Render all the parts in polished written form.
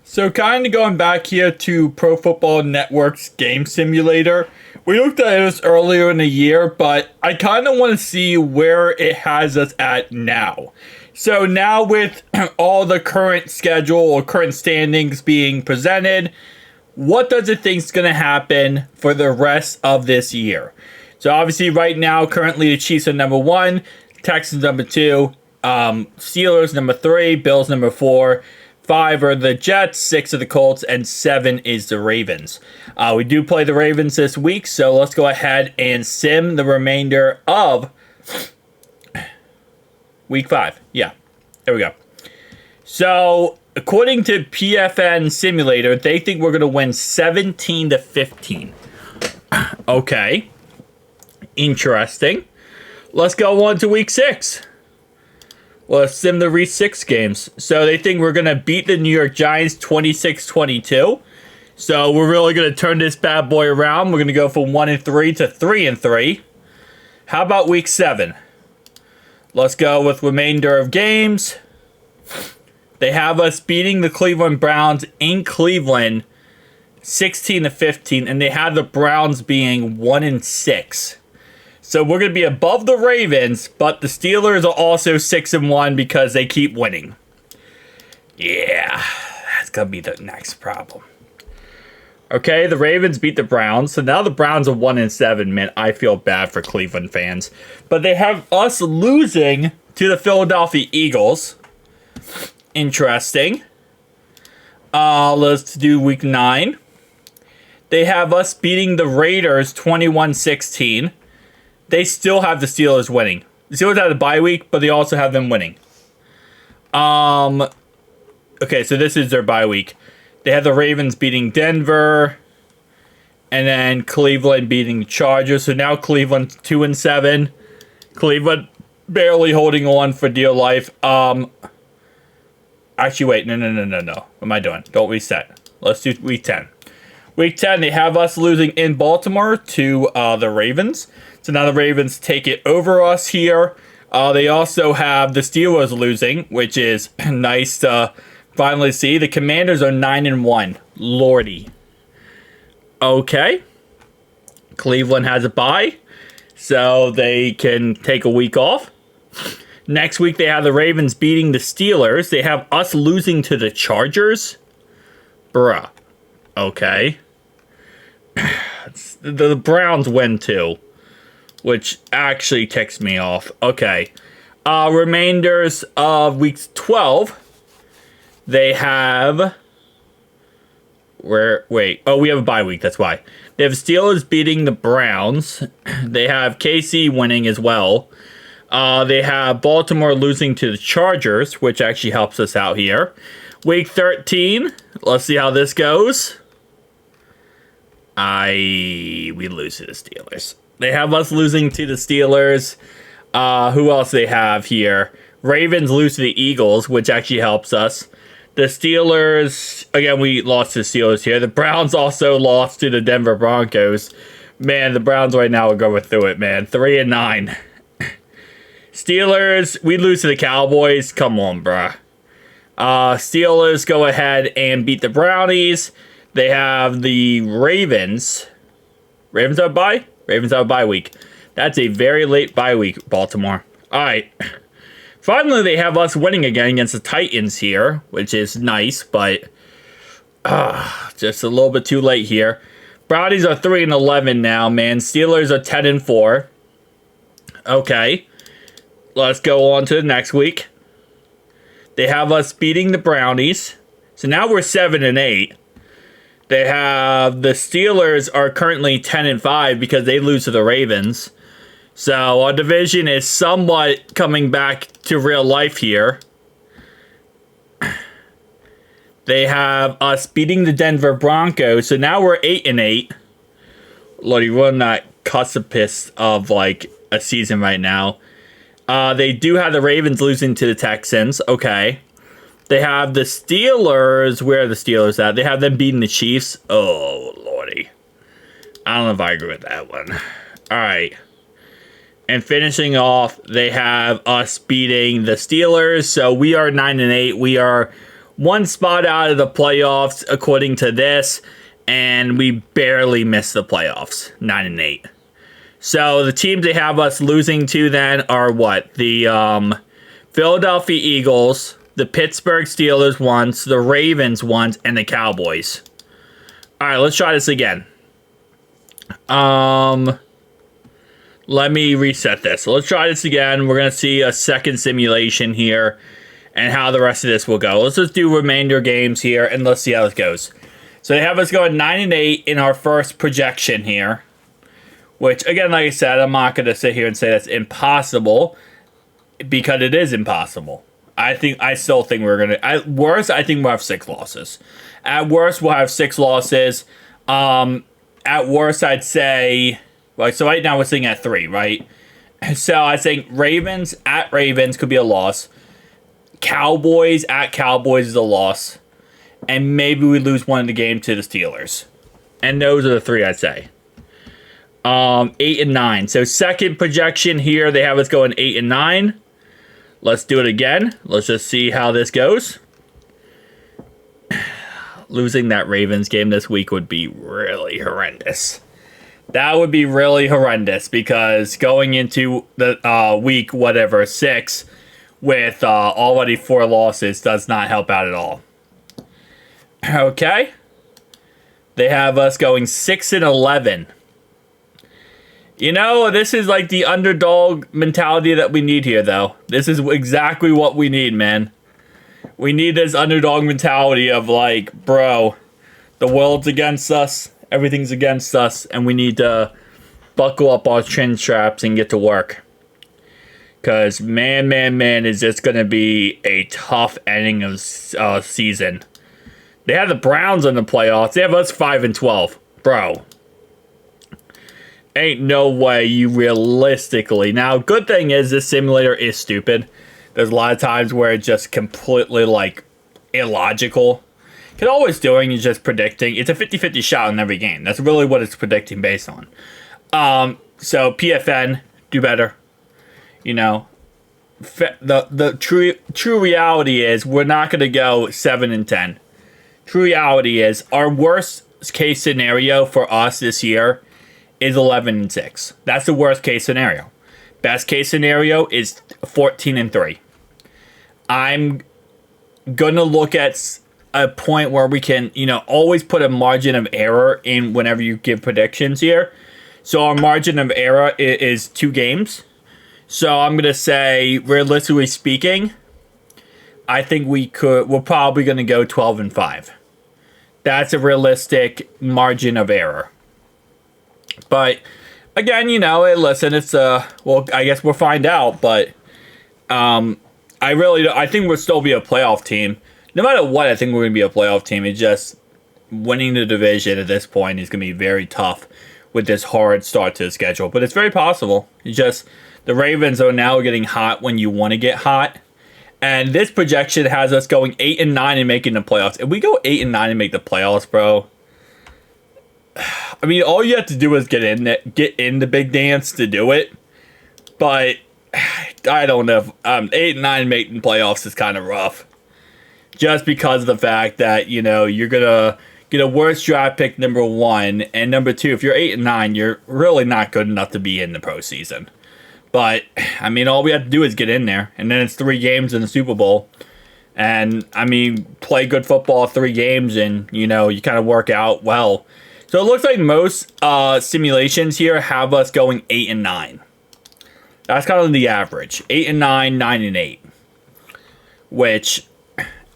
So kind of going back here to Pro Football Network's game simulator. We looked at this earlier in the year, but I kind of want to see where it has us at now. So now with all the current schedule or current standings being presented, what does it think is going to happen for the rest of this year? So obviously right now, currently the Chiefs are number 1, Texans number 2, Steelers number 3, Bills number 4, 5 are the Jets, 6 are the Colts, and 7 is the Ravens. We do play the Ravens this week, so let's go ahead and sim the remainder of week 5. Yeah, there we go. So, according to PFN Simulator, they think we're going to win 17-15. Okay. Interesting. Let's go on to week 6. Well, let's sim the week 6 games. So they think we're going to beat the New York Giants 26-22. So we're really going to turn this bad boy around. We're going to go from 1-3 to 3-3. How about week 7? Let's go with remainder of games. They have us beating the Cleveland Browns in Cleveland 16-15. And they have the Browns being 1-6. So we're going to be above the Ravens, but the Steelers are also 6-1 because they keep winning. Yeah, that's going to be the next problem. Okay, the Ravens beat the Browns, so now the Browns are 1-7. Man, I feel bad for Cleveland fans. But they have us losing to the Philadelphia Eagles. Interesting. Let's do week 9. They have us beating the Raiders 21-16. They still have the Steelers winning. The Steelers have the bye week, but they also have them winning. Okay, so this is their bye week. They have the Ravens beating Denver, and then Cleveland beating the Chargers. So now Cleveland's 2-7. Cleveland barely holding on for dear life. Actually, wait, no. What am I doing? Don't reset. Let's do week 10. Week 10, they have us losing in Baltimore to the Ravens. So now the Ravens take it over us here. They also have the Steelers losing, which is nice to finally see. The Commanders are 9-1. Lordy. Okay. Cleveland has a bye, so they can take a week off. Next week, they have the Ravens beating the Steelers. They have us losing to the Chargers. Bruh. Okay. The Browns win too, which actually ticks me off. Okay. Remainders of week 12. They have... Wait. Oh, we have a bye week. That's why. They have Steelers beating the Browns. They have KC winning as well. They have Baltimore losing to the Chargers, which actually helps us out here. Week 13. Let's see how this goes. We lose to the Steelers. They have us losing to the Steelers. Who else they have here? Ravens lose to the Eagles, which actually helps us. The Steelers, again, we lost to the Steelers here. The Browns also lost to the Denver Broncos. Man, the Browns right now are going through it, man. 3-9. Steelers, we lose to the Cowboys. Come on, bruh. Steelers go ahead and beat the Brownies. They have the Ravens. Ravens have a bye? Ravens have a bye week. That's a very late bye week, Baltimore. All right. Finally, they have us winning again against the Titans here, which is nice, but just a little bit too late here. Brownies are 3-11 now, man. Steelers are 10-4. Okay. Let's go on to the next week. They have us beating the Brownies. So now we're 7-8. They have the Steelers are currently 10-5 because they lose to the Ravens. So our division is somewhat coming back to real life here. They have us beating the Denver Broncos. So now we're 8-8. Lordy, we're on that precipice of like a season right now. They do have the Ravens losing to the Texans. Okay. They have the Steelers. Where are the Steelers at? They have them beating the Chiefs. Oh, lordy. I don't know if I agree with that one. All right. And finishing off, they have us beating the Steelers. So we are 9-8. We are one spot out of the playoffs, according to this, and we barely missed the playoffs, 9-8. So the teams they have us losing to then are what? The Philadelphia Eagles, the Pittsburgh Steelers once, the Ravens once, and the Cowboys. All right, let's try this again. Let me reset this. So let's try this again. We're going to see a second simulation here and how the rest of this will go. Let's just do remainder games here, and let's see how this goes. So they have us going 9-8 in our first projection here, which, again, like I said, I'm not going to sit here and say that's impossible because it is impossible. I still think we're going to... At worst, I think we'll have 6 losses. At worst, we'll have 6 losses. At worst, I'd say... Like, so right now we're sitting at 3, right? So I think Ravens at Ravens could be a loss. Cowboys at Cowboys is a loss. And maybe we lose one of the game to the Steelers. And those are the 3 I'd say. 8 and 9. So second projection here, they have us going 8 and 9. Let's do it again. Let's just see how this goes. Losing that Ravens game this week would be really horrendous. That would be really horrendous because going into the week, 6, with already 4 losses does not help out at all. Okay. They have us going 6 and 11. You know, this is like the underdog mentality that we need here, though. This is exactly what we need, man. We need this underdog mentality of like, bro, the world's against us. Everything's against us, and we need to buckle up our chin straps and get to work. Because, man, is this going to be a tough ending of season. They have the Browns in the playoffs. They have us 5 and 12. Bro. Ain't no way you realistically... Now, good thing is this simulator is stupid. There's a lot of times where it's just completely, like, illogical. Because all it's doing is just predicting. It's a 50-50 shot in every game. That's really what it's predicting based on. So PFN, do better. You know, the true reality is we're not going to go 7 and 10. True reality is our worst case scenario for us this year is 11 and 6. That's the worst case scenario. Best case scenario is 14 and 3. I'm gonna look at a point where we can, you know, always put a margin of error in whenever you give predictions here. So our margin of error is 2 games. So I'm gonna say, realistically speaking, I think we're probably gonna go 12 and 5. That's a realistic margin of error. But again, you know, hey, listen, it's well, I guess we'll find out. But I think we'll still be a playoff team. No matter what, I think we're going to be a playoff team. It's just winning the division at this point is going to be very tough with this hard start to the schedule. But it's very possible. It's just the Ravens are now getting hot when you want to get hot. And this projection has us going 8 and 9 and making the playoffs. If we go 8 and 9 and make the playoffs, bro, I mean, all you have to do is get in the big dance to do it. But I don't know. 8 and 9 making playoffs is kind of rough. Just because of the fact that, you know, you're going to get a worse draft pick, number 1. And number 2, if you're 8 and 9, you're really not good enough to be in the postseason. But, I mean, all we have to do is get in there. And then it's 3 games in the Super Bowl. And, I mean, play good football 3 games and, you know, you kind of work out well. So it looks like most simulations here have us going 8 and 9. That's kind of the average. 8 and 9, 9 and 8. Which,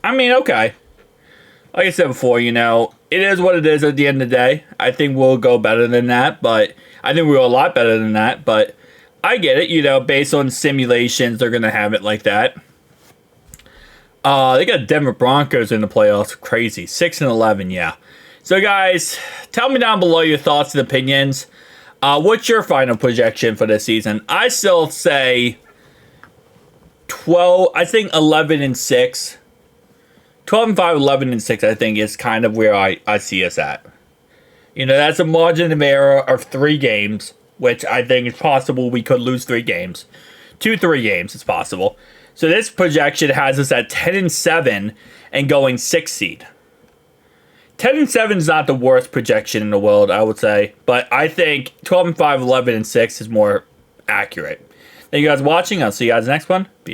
I mean, okay. Like I said before, you know, it is what it is at the end of the day. I think we'll go better than that, but I think we'll go a lot better than that. But I get it, you know, based on simulations, they're going to have it like that. They got Denver Broncos in the playoffs. Crazy. 6 and 11, yeah. So, guys, tell me down below your thoughts and opinions. What's your final projection for this season? I still say 12, I think 11 and 6. 12 and 5, 11 and 6, I think, is kind of where I see us at. You know, that's a margin of error of 3 games, which I think is possible we could lose 3 games. 2-3 games, it's possible. So this projection has us at 10-7 and going 6 seed. 10-7 is not the worst projection in the world, I would say, but I think 12-5, 11-6 is more accurate. Thank you guys for watching. I'll see you guys next one. Peace.